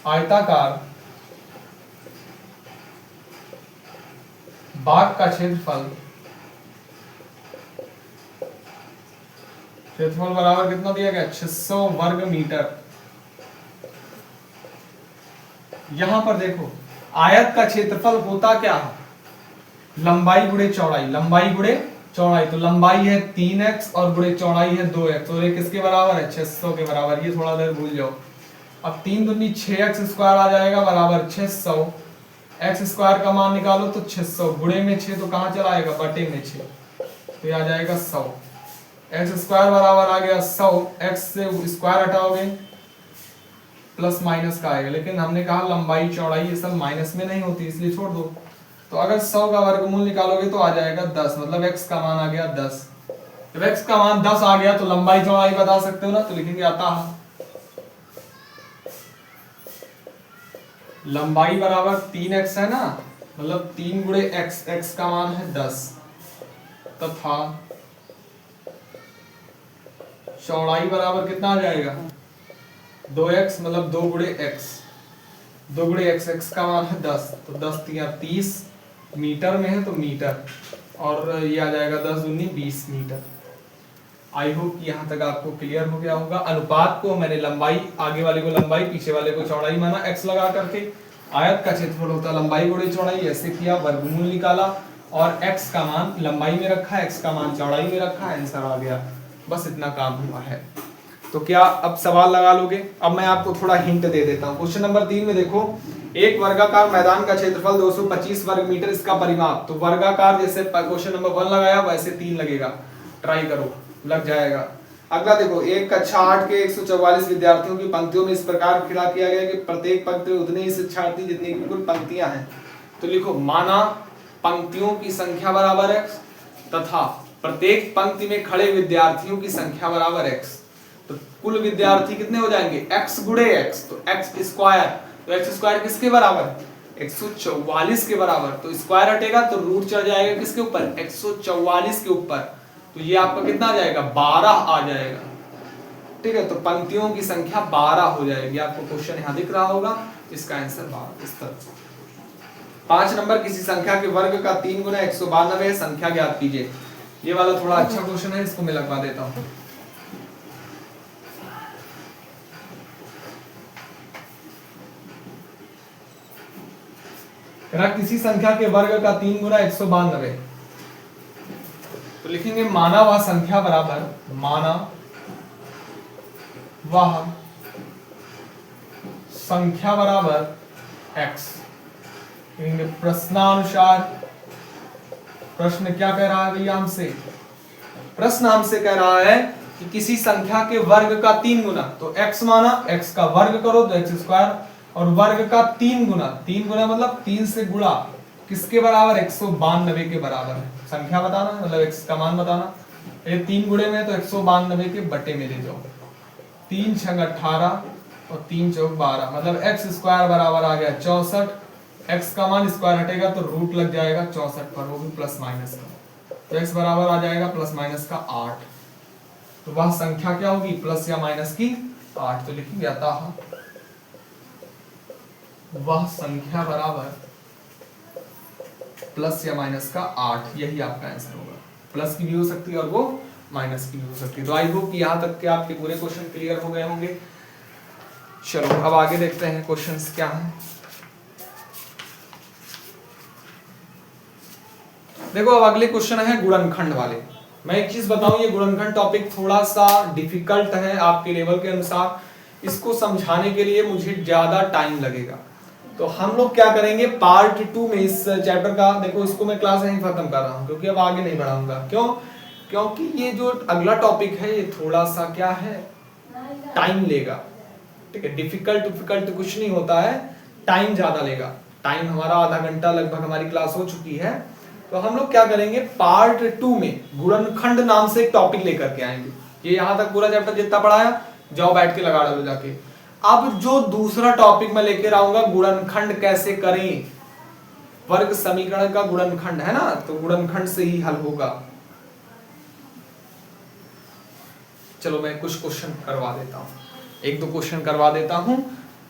S1: आयताकार बाग का क्षेत्रफल, क्षेत्रफल बराबर कितना दिया गया, 600 वर्ग मीटर। यहां पर देखो आयत का क्षेत्रफल होता क्या है, लंबाई गुणे चौड़ाई, लंबाई गुणे चौड़ाई, तो लंबाई है 3x और गुणे चौड़ाई है 2x, और ये किसके बराबर है, 600 के बराबर। ये थोड़ा देर भूल जाओ। अब 3 दूनी 6x स्क्वायर आ जाएगा बराबर 600, x स्क्वायर का मान निकालो तो 600, गुणे में 6 तो कहां चला आएगा, बटे में 6, तो ये आ जाएगा 100। x स्क्वायर बराबर आ गया 100, x से स्क्वायर हटाओगे प्लस माइनस का आएगा, लेकिन हमने कहा लंबाई चौड़ाई ये सब माइनस में नहीं होती, इसलिए छोड़ दो। तो अगर 100 का वर्गमूल निकालोगे तो आ जाएगा 10, मतलब x का मान आ गया 10। जब x का मान 10 आ गया तो लंबाई चौड़ाई बता सकते हो ना, तो लिखेंगे अतः लंबाई बराबर 3x है ना, मतलब 3 गुणे x, x का मान है 10, तथा चौड़ाई बराबर कितना आ जाएगा, 2x, मतलब 2 गुणे x, 2 गुणे x, x का मान है 10, तो 10 तिया 30, मीटर में है तो मीटर, और ये आ जाएगा 10 दूनी 20 मीटर। आई होप कि यहाँ तक आपको क्लियर हो गया होगा। अनुपात को मैंने लंबाई, आगे वाले को लंबाई, पीछे वाले को चौड़ाई माना, x लगा करके। आयत का क्षेत्रफल होता है लंबाई गुणे चौड़ाई, ऐसे किया, वर्गमूल निकाला, और x का मान लंबाई में रखा, x का मान चौड़ाई में रखा, आंसर आ गया। बस इतना काम हुआ है। तो क्या अब सवाल लगा लोगे? अब मैं आपको थोड़ा हिंट दे देता हूँ। क्वेश्चन नंबर 3 में देखो, एक वर्गाकार मैदान का क्षेत्रफल 225 वर्ग मीटर, इसका परिमाप। तो वर्गाकार जैसे क्वेश्चन नंबर 1 लगाया वैसे 3 लगेगा, ट्राई करो, लग जाएगा। अगला देखो, एक कक्षा 8 के 144 विद्यार्थियों की पंक्तियों में इस प्रकार खड़ा किया गया कि प्रत्येक पंक्ति में उतने ही शिक्षार्थी जितनी की कुल पंक्तियां हैं। तो लिखो माना पंक्तियों की संख्या बराबर x तथा प्रत्येक पंक्ति में खड़े विद्यार्थियों की संख्या बराबर x। तो कुल विद्यार्थी कितने हो जाएंगे, x गुणे x, तो x स्क्वायर, तो x स्क्वायर किसके बराबर है, 144 के बराबर। तो स्क्वायर हटेगा तो रूट चढ़ जाएगा किसके ऊपर, 144 के ऊपर, तो ये आपका कितना आ जाएगा, 12 आ जाएगा। ठीक है, तो पंक्तियों की संख्या 12 हो जाएगी। आपको क्वेश्चन यहाँ दिख रहा होगा, इसका आंसर 12 इस तरह। 5 नंबर, किसी संख्या के वर्ग का 3 गुना 192 है, संख्या ज्ञात कीजिए। ये वाला थोड़ा अच्छा क्वेश्चन है, इसको मैं लगवा देता हूँ। किसी संख्या के वर्ग का 3 गुना 192, लिखेंगे माना वह संख्या बराबर, माना वह संख्या बराबर x। लिखेंगे प्रश्नानुसार, प्रश्न क्या कह रहा है भैया हमसे, प्रश्न हमसे कह रहा है कि किसी संख्या के वर्ग का 3 गुना, तो x माना, x का वर्ग करो तो x स्क्वायर, और वर्ग का 3 गुना, 3 गुना मतलब 3 से गुणा, किसके बराबर, 192 के बराबर है। संख्या बताना मतलब x का मान बताना, ये 3 गुणे में तो 192 के बटे में ले जाओ, 3 छंग 18 और 3 चौक 12, मतलब x स्क्वायर बराबर आ गया 64। x का मान स्क्वायर हटेगा तो रूट लग जाएगा 64 पर, वो भी प्लस माइनस का, तो x बराबर आ जाएगा प्लस माइनस का 8। तो वह संख्या क्या होगी, प्लस या माइनस की 8। तो लिखेंगे अतः वह संख्या बराबर प्लस या माइनस का 8, यही आपका आंसर होगा। प्लस की भी हो सकती है और वो माइनस की भी हो सकती है। तो आई होप कि यहाँ तक के आपके पूरे क्वेश्चन क्लियर हो गए होंगे। चलो अब आगे देखते हैं क्वेश्चंस क्या हैं। देखो अब अगले क्वेश्चन है गुणनखंड वाले। मैं एक चीज बताऊं, ये गुणनखंड टॉपिक थोड़ा सा डिफिकल्ट है आपके लेवल के अनुसार, इसको समझाने के लिए मुझे ज्यादा टाइम लगेगा। तो हम लोग क्या करेंगे, पार्ट 2 में इस चैप्टर का, देखो इसको मैं क्लास यहीं खत्म कर रहा हूं क्योंकि अब आगे नहीं बढ़ाऊंगा। क्यों? क्योंकि ये जो अगला टॉपिक है ये थोड़ा सा क्या है, टाइम लेगा। ठीक है, डिफिकल्ट कुछ नहीं होता है, टाइम ज्यादा लेगा। टाइम हमारा आधा घंटा लगभग हमारी क्लास हो चुकी है। तो हम लोग क्या करेंगे, पार्ट 2 में गुणनखंड नाम से एक टॉपिक लेकर के आएंगे। ये यहां तक पूरा चैप्टर जितना पढ़ाया, जाओ बैठ के लगा डालो जाके। अब जो दूसरा टॉपिक मैं लेकर आऊंगा, गुणनखंड कैसे करें, वर्ग समीकरण का गुणनखंड है ना, तो गुणनखंड से ही हल होगा। चलो मैं कुछ क्वेश्चन करवा देता हूं, 1-2 क्वेश्चन करवा देता हूं,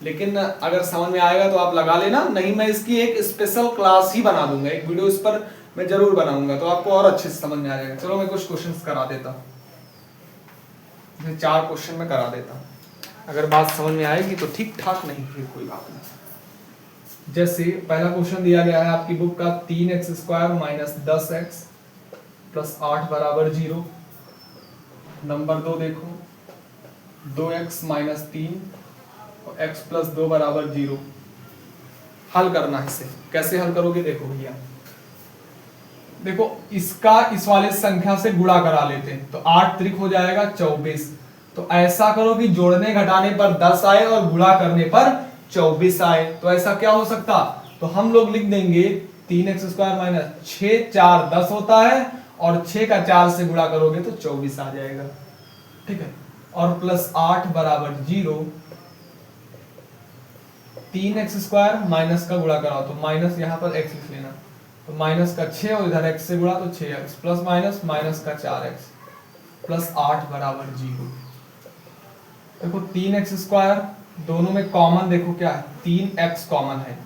S1: लेकिन अगर समझ में आएगा तो आप लगा लेना, नहीं मैं इसकी एक स्पेशल क्लास ही बना दूंगा, एक वीडियो इस पर मैं जरूर बनाऊंगा, तो आपको और अच्छे से समझ में आ जाएगा। चलो मैं कुछ क्वेश्चंस करा देता हूं, 4 क्वेश्चन मैं करा देता हूं, अगर बात समझ में आएगी तो ठीक ठाक, नहीं फिर कोई बात नहीं। जैसे पहला क्वेश्चन दिया गया है आपकी बुक का, 3x² माइनस 10x प्लस 8 बराबर 0। नंबर 2 देखो, 2x माइनस 3 और x प्लस 2 बराबर 0। हल करना है इसे, कैसे हल करोगे देखो भैया, देखो इसका इस वाले संख्या से गुणा करा लेते हैं, तो 8 त्रिक हो जाएगा 24। तो ऐसा करो कि जोड़ने घटाने पर 10 आए और गुणा करने पर 24 आए। तो ऐसा क्या हो सकता, तो हम लोग लिख देंगे 3x² माइनस 6 4 10 होता है, और 6 का 4 से गुणा करोगे तो 24 आ जाएगा। ठीक है, और प्लस 8 बराबर 0। 3x² माइनस का गुणा कराओ तो माइनस यहाँ पर x लिख लेना, तो माइनस का 6 और इधर x से गुणा तो 6x प्लस माइनस माइनस का 4x प्लस 8 बराबर 0। देखो 3x² दोनों में कॉमन, देखो क्या है, 3x कॉमन है।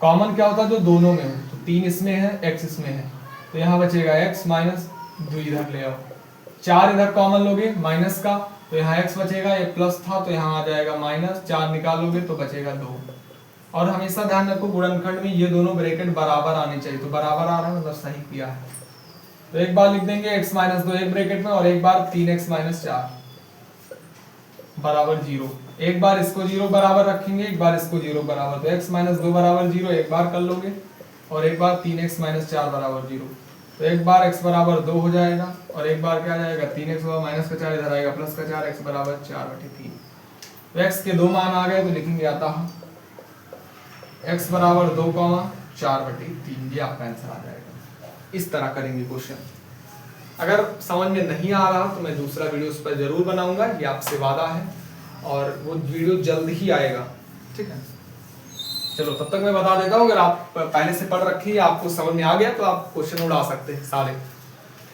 S1: कॉमन क्या होता है, जो दोनों में हो, तो 3 इसमें है x इसमें है, तो यहाँ बचेगा x माइनस 2 इधर ले आओ, 4 इधर कॉमन लोगे माइनस का, तो यहाँ x बचेगा, ये प्लस था तो यहाँ आ जाएगा माइनस, 4 निकालोगे तो बचेगा 2। और हमेशा ध्यान रखो गुणनखंड में ये दोनों ब्रैकेट बराबर आने चाहिए, तो बराबर आ रहा है मतलब सही किया है। तो एक बार लिख देंगे x माइनस 2 एक ब्रैकेट में, और एक बार 3x माइनस 4 बराबर 0। एक बार इसको 0 बराबर रखेंगे, एक बार इसको 0 बराबर, तो x माइनस 2 बराबर 0 एक बार कर लोगे, और एक बार 3x माइनस 4 बराबर 0। तो एक बार x बराबर 2 हो जाएगा, और एक बार क्या आ जाएगा 3x होगा, माइनस का 4 इधर आएगा, प्लस का 4, x बराबर 4/3। तो x के 2 मान आ गए, तो लिखेंगे अतः x बराबर 2, 4/3, ये आपका आंसर आ जाएगा। इस तरह करेंगे क्वेश्चन। अगर समझ में नहीं आ रहा तो मैं दूसरा वीडियो उस पर जरूर बनाऊंगा, ये आपसे वादा है, और वो वीडियो जल्द ही आएगा। ठीक है, चलो तब तक मैं बता देता हूँ, अगर आप पहले से पढ़ रखी, आपको समझ में आ गया तो आप क्वेश्चन उड़ा सकते हैं सारे।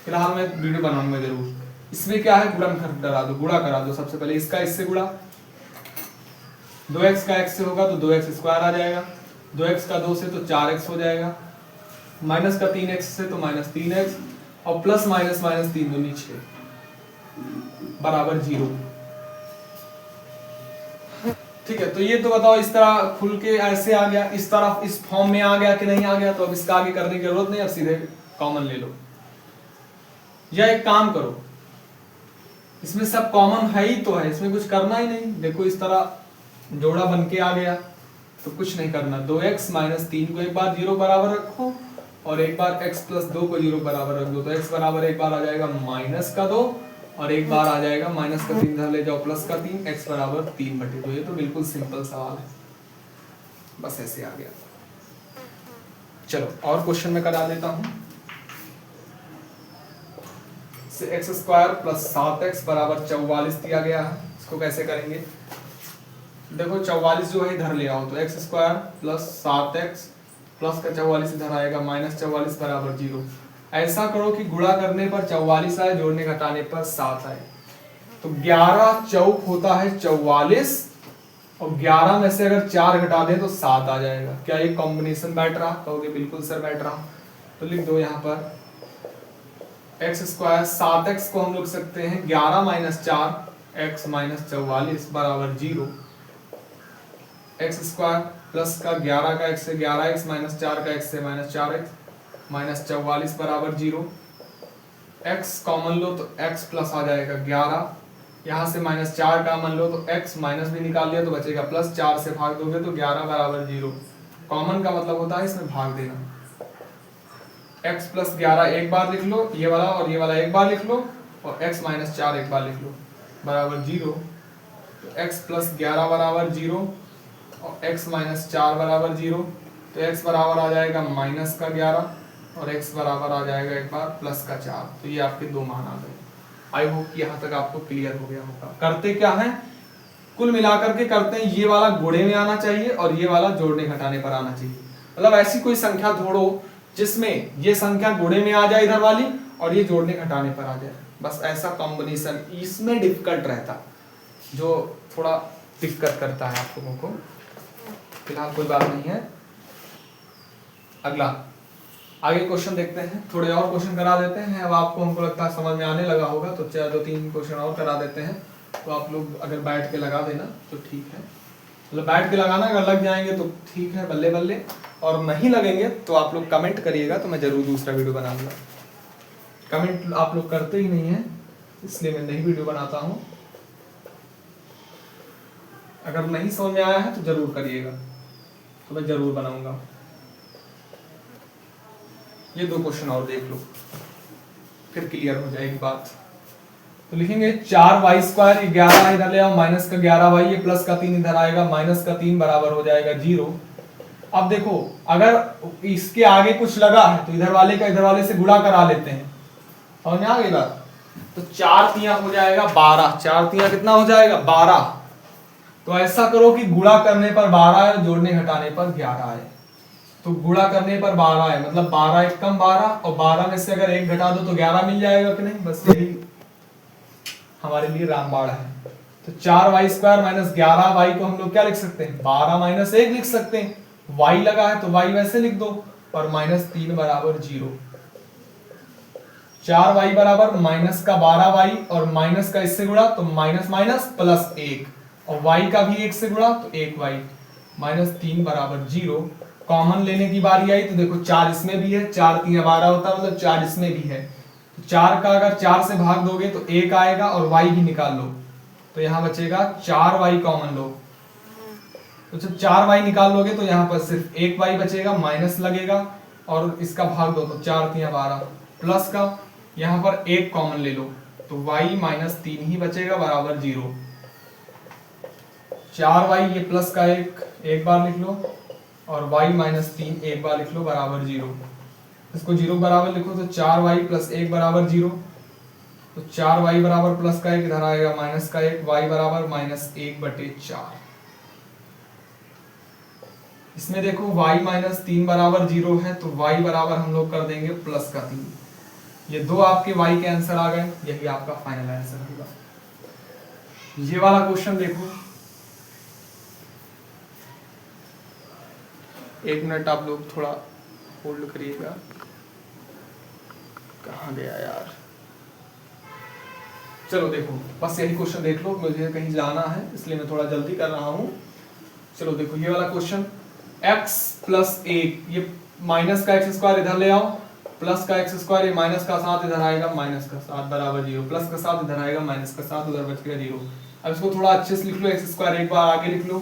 S1: फिलहाल मैं वीडियो बनाऊंगा जरूर। इसमें क्या है, गुणनखंड करा दो, गुणा करा दो। सबसे पहले इसका इससे गुणा, 2x का x से होगा तो 2x² आ जाएगा, 2x का 2 से तो 4x हो जाएगा, माइनस का 3x से तो माइनस 3x, और प्लस माइनस माइनस 3 दूनी 6 बराबर 0। ठीक है, तो ये तो बताओ इस तरह खुल के ऐसे आ गया, इस तरफ इस फॉर्म में आ गया कि नहीं आ गया, तो अब इसका आगे करने की जरूरत नहीं, अब सीधे कॉमन ले लो। या एक काम करो, इसमें सब कॉमन है ही तो है, इसमें कुछ करना ही नहीं। देखो इस तरह जोड़ा बन के आ गया, तो कुछ नहीं करना। 2x माइनस 3 को एक बार 0 बराबर रखो और एक बार x प्लस 2 को 0 बराबर रख दो, तो x बराबर एक बार आ जाएगा माइनस का 2 और एक बार आ जाएगा माइनस का 3 इधर ले जाओ प्लस का 3, x बराबर 3/2। ये तो बिल्कुल सिंपल सवाल है, बस ऐसे आ गया। चलो और क्वेश्चन में करा देता हूं। एक्स स्क्वायर प्लस 7x बराबर 44 दिया गया है, इसको कैसे करेंगे? देखो 44 जो है इधर ले आओ, तो x square plus 7x plus का 44 इधर आएगा माइनस 44 बराबर 0। ऐसा करो कि गुणा करने पर 44 आए, जोड़ने घटाने पर 7 आए। तो 11 चौक होता है 44 और 11 में से अगर 4 घटा दें तो 7 आ जाएगा। क्या ये कॉम्बिनेशन बैठ रहा? कहोगे बिल्कुल सर बैठ रहा। तो लिख दो यहाँ पर एक्स स्क्वायर 7x को हम लोग सकते हैं 11 माइनस 4 x माइनस 44 बराबर 0। एक्स स्क्वायर प्लस का 11 का x से 11x माइनस 4 का x से माइनस 4x माइनस 44 बराबर 0। x कॉमन लो तो x प्लस आ जाएगा 11, यहाँ से माइनस 4 कॉमन लो तो x माइनस भी निकाल लिया तो बचेगा प्लस, 4 से भाग दोगे तो 11 बराबर 0। कॉमन का मतलब होता है इसमें भाग देना। x प्लस 11 एक बार लिख लो, ये वाला और ये वाला एक बार लिख लो, और x माइनस 4 एक बार लिख लो बराबर 0। तो x प्लस 11 बराबर 0 और x माइनस 4 बराबर 0। तो x बराबर आ जाएगा माइनस का 11 और x बराबर आ जाएगा एक बार प्लस का 4। तो ये आपके दो मान आ गए। आई होप कि यहाँ तक आपको क्लियर हो गया होगा। करते क्या है, कुल मिलाकर के करते हैं, ये वाला गुणे में आना चाहिए और ये वाला जोड़ने घटाने पर आना चाहिए। मतलब ऐसी कोई संख्या ढूंढो जिसमें ये संख्या गुणे में आ जाए इधर वाली और ये जोड़ने घटाने पर आ जाए, बस ऐसा कॉम्बिनेशन। इसमें डिफिकल्ट रहता, जो थोड़ा दिक्कत करता है आप लोगों को। फिलहाल कोई बात नहीं है। अगला आगे क्वेश्चन देखते हैं, थोड़े और क्वेश्चन करा देते हैं। अब आपको हमको लगता है समझ में आने लगा होगा, तो 2-3 क्वेश्चन और करा देते हैं। तो आप लोग अगर बैठ के लगा देना तो ठीक है, मतलब बैठ के लगाना, अगर लग जाएंगे तो ठीक है बल्ले बल्ले, और नहीं लगेंगे तो आप लोग कमेंट करिएगा, तो मैं जरूर दूसरा वीडियो बनाऊंगा। कमेंट आप लोग करते ही नहीं है, इसलिए मैं नई वीडियो बनाता हूं। अगर नहीं समझ में आया है तो जरूर करिएगा, तो मैं जरूर बनाऊंगा। ये 2 क्वेश्चन और देख लो, फिर क्लियर हो जाएगी बात। तो लिखेंगे 4y स्क्वायर 11 इधर ले आओ, माइनस का 11y, ये प्लस का 3 इधर आएगा, माइनस का 3 बराबर हो जाएगा 0। अब देखो अगर इसके आगे कुछ लगा है तो इधर वाले का इधर वाले से गुणा करा लेते हैं, समझ में आ गई बात? तो 4 तिया हो जाएगा 12, 4 तिया कितना हो जाएगा 12। तो ऐसा करो कि गुणा करने पर 12 है, जोड़ने घटाने पर 11 है। तो गुणा करने पर 12 है, मतलब 12 एक कम 12, और 12 में से अगर 1 घटा दो तो 11 मिल जाएगा कि नहीं? बस यही हमारे लिए रामबाण है। तो 4y स्क्वायर माइनस 11y को हम लोग क्या लिख सकते हैं, 12 माइनस 1 लिख सकते हैं। y लगा है तो y वैसे लिख दो, और माइनस 3 बराबर 0। 4y बराबर माइनस का 12y और माइनस का इससे गुणा तो माइनस माइनस प्लस 1, और y का भी 1 से गुणा तो 1y, माइनस 3 बराबर 0। कॉमन लेने की बारी आई तो देखो 4 इसमें भी है, 4 3 12 होता है, मतलब 4 इसमें भी है। तो 4 का अगर 4 से भाग दोगे तो 1 आएगा, और y भी निकाल लो तो यहाँ बचेगा 4y कॉमन लो। तो जब 4y निकाल लोगे तो यहाँ पर सिर्फ 1y बचेगा, माइनस लगेगा, और इसका भाग दो तो 4 3 12, प्लस का यहाँ पर 1 कॉमन ले लो तो y माइनस 3 ही बचेगा बराबर 0। 4y ये प्लस का 1 बार लिख लो, और y माइनस 3 एक बार लिख लो बराबर 0। इसको 0 बराबर लिखो तो 4y प्लस 1 बराबर 0। तो 4y बराबर प्लस का 1 इधर आएगा माइनस का 1, y बराबर माइनस 1/4। इसमें देखो y माइनस 3 बराबर 0 है, तो y बराबर हम लोग कर देंगे प्लस का 3। ये दो आपके y के आंसर आ गए, यही आपका फाइनल आंसर होगा। ये वाला क्वेश्चन देखो, 1 मिनट आप लोग थोड़ा होल्ड करिएगा। कहाँ गया यार? चलो देखो, बस यही क्वेश्चन देख लो, मुझे कहीं जाना है इसलिए मैं थोड़ा जल्दी कर रहा हूँ। चलो देखो ये वाला क्वेश्चन, x प्लस 1, ये माइनस का x स्क्वायर इधर ले आओ, प्लस का एक्स स्क्वायर, ये माइनस का 7 इधर आएगा, माइनस का 7 बराबर 0, प्लस का 7 इधर आएगा, माइनस का 7 उधर बच गया 0। अब इसको थोड़ा अच्छे से लिख लो, एक्स स्क्वायर एक बार आगे लिख लो,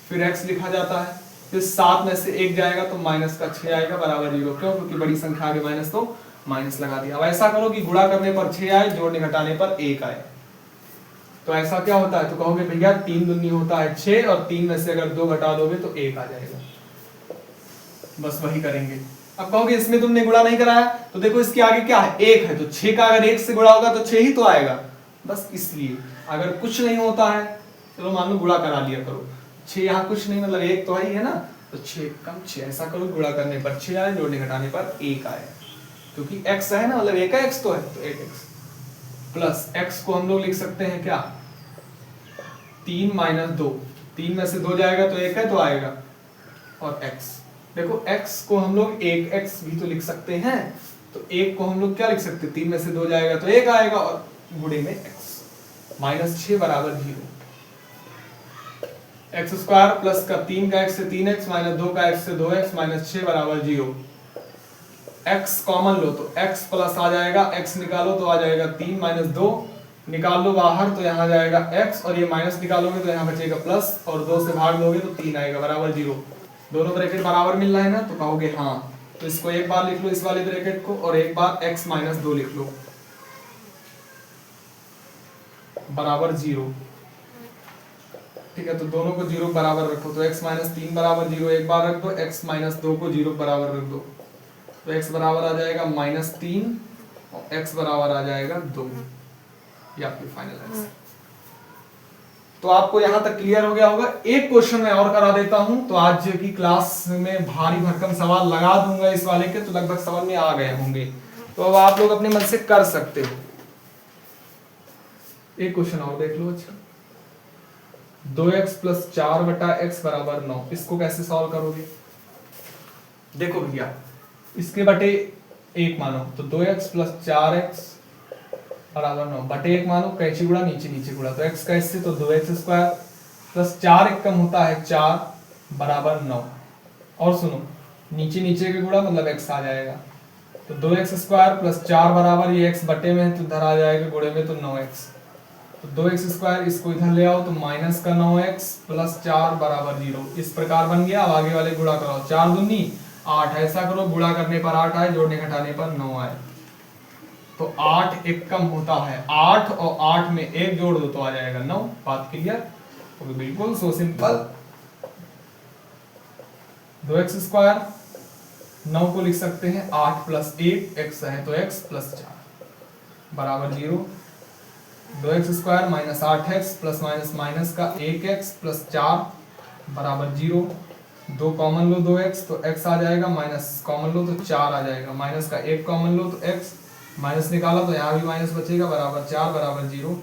S1: फिर एक्स लिखा जाता है, फिर 7 में से 1 जाएगा तो माइनस का 6 आएगा बराबर 0। क्यों? क्योंकि बड़ी संख्या आगे माइनस, तो माइनस लगा दिया। अब ऐसा करो कि गुणा करने पर 6 आए, जोड़ने घटाने पर 1 आए, तो ऐसा क्या होता है? तो कहोगे भैया 3 दूनी होता है 6 और 3 में से अगर 2 घटा दोगे तो 1 आ जाएगा। बस वही करेंगे। अब कहोगे इसमें तुमने गुणा नहीं कराया, तो देखो इसके आगे क्या है? 1 है, तो 6 का अगर 1 से गुणा होगा तो 6 ही तो आएगा। बस इसलिए अगर कुछ नहीं होता है, चलो मान लो गुणा करा लिया करो, 6 यहाँ कुछ नहीं, मतलब 1 तो ही है ना, तो 6 कम 6, ऐसा करो गुणा करने पर 6 आए, जोड़ने घटाने पर 1 आए, क्योंकि x है ना, मतलब 1 का x तो है, तो 1x प्लस x को हम लोग लिख सकते हैं क्या? 3 माइनस 2, 3 में से 2 जाएगा तो 1 है तो आएगा, और x देखो x को हम लोग 1x भी तो लिख सकते हैं, तो 1 को हम लोग क्या लिख सकते हैं? 3 में से 2 जाएगा तो 1 आएगा, और गुणे में x, माइनस 6 बराबर 0। एक्स स्क्वायर प्लस का 3 का x से 3x माइनस 2 का x से 2x माइनस 6 बराबर 0। x कॉमन लो तो x प्लस आ जाएगा, x निकालो तो आ जाएगा 3 माइनस 2, निकाल लो बाहर तो यहाँ जाएगा x, और ये माइनस निकालोगे तो यहाँ बचेगा प्लस, और 2 से भाग दोगे तो 3 आएगा बराबर 0। दोनों ब्रैकेट बराबर मिल रहा है ना, तो कहोगे हाँ, तो इसको एक बार लिख लो इस वाले ब्रैकेट को, और एक बार x माइनस 2 लिख लो बराबर 0। ठीक है, तो दोनों को 0 बराबर रखो, तो x माइनस 3 बराबर 0 एक बार रख दो, x माइनस 2 को 0 बराबर रख दो, तो x बराबर आ जाएगा माइनस 3 और x बराबर आ जाएगा 2। ये आपकी फाइनल आंसर। तो आपको यहां तक क्लियर हो गया होगा। एक क्वेश्चन मैं और करा देता हूं, तो आज की क्लास में भारी भरकम सवाल लगा दूंगा इस वाले के, तो लगभग समझ में आ गए होंगे, तो अब आप लोग अपने मन से कर सकते हो। एक क्वेश्चन और देख लो। अच्छा, 2x प्लस 4 बटा x बराबर 9, इसको कैसे सॉल्व करोगे? देखो भैया, इसके बटे 1 मानो, तो 2x प्लस 4x बराबर 9, बटे 1 मानो, कैंची गुणा नीचे नीचे गुणा, तो x का इससे तो 2x स्क्वायर प्लस 4 एक कम होता है 4 बराबर 9, और सुनो नीचे नीचे के गुणा मतलब x आ जाएगा, तो 2x स्क्वायर प्लस 4 बराबर, ये x बटे में है तो इधर आ जाएगा गुणे में, तो 9x, तो 2x स्क्वायर इसको इधर ले आओ तो माइनस का 9x प्लस 4 बराबर 0। इस प्रकार बन गया। अब आगे वाले गुणा कराओ, 4 दूनी 8, ऐसा करो गुणा करने पर 8 आए, जोड़ने घटाने पर 9 आए, तो 8 एक कम होता है 8, और 8 में 1 जोड़ दो तो आ जाएगा 9। बात क्लियर? तो बिल्कुल सो सिंपल। 2x स्क्वायर 9 को लिख सकते हैं 8 प्लस 1, x है तो x प्लस 4 बराबर 0। 2x square minus 8x plus minus minus का 1x प्लस 4 बराबर 0। 2 कॉमन लो 2x तो x आ जाएगा, माइनस कॉमन लो तो 4 आ जाएगा, माइनस का 1 कॉमन लो तो x, माइनस निकाला तो यहाँ भी माइनस बचेगा, बराबर 4 बराबर 0।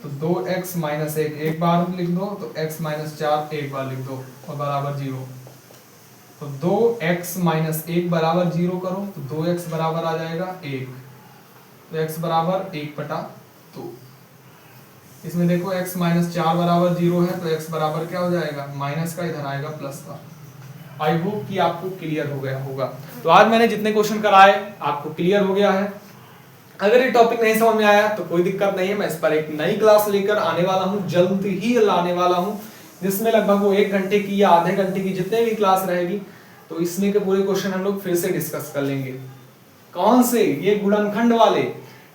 S1: तो 2x माइनस 1 एक बार लिख दो, तो x माइनस 4 एक बार लिख दो, और बराबर 0। तो 2x माइनस 1 बराबर 0 करो, तो 2x बराबर आ जाएगा 1, तो x बराबर 1 बटा 2। इसमें देखो x माइनस 4 बराबर 0 है, तो x बराबर क्या हो जाएगा? माइनस का इधर आएगा प्लस का। आई होप कि आपको क्लियर हो गया होगा। तो आज मैंने जितने क्वेश्चन कराए आपको क्लियर हो गया है। अगर ये टॉपिक नहीं समझ में आया तो कोई दिक्कत नहीं है, मैं इस पर एक नई क्लास लेकर आने वाला हूँ, जल्द ही लाने वाला हूँ, जिसमें लगभग वो 1 घंटे की या आधे घंटे की जितने भी क्लास रहेगी, तो इसमें के पूरे क्वेश्चन हम लोग फिर से डिस्कस कर लेंगे। कौन से? ये गुणनखंड वाले,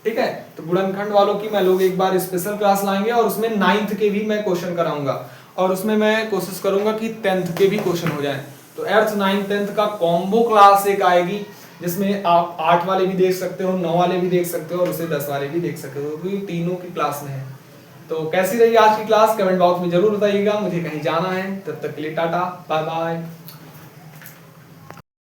S1: ठीक है। तो गुणनखंड वालों की मैं लोग एक बार स्पेशल क्लास लाएंगे, और उसमें 9th के भी मैं क्वेश्चन कराऊंगा, और उसमें मैं कोशिश करूंगा कि 10th के भी क्वेश्चन हो जाएं। तो 8th 9th 10th का कॉम्बो क्लास एक आएगी, जिसमें आप 8 वाले भी देख सकते हो, 9 वाले भी देख सकते हो, और उसे 10 वाले भी देख सकते हो, क्योंकि तीनों की क्लास में है। तो कैसी रही आज की क्लास कमेंट बॉक्स में जरूर बताइएगा। मुझे कहीं जाना है, तब तक के लिए टाटा बाय बाय।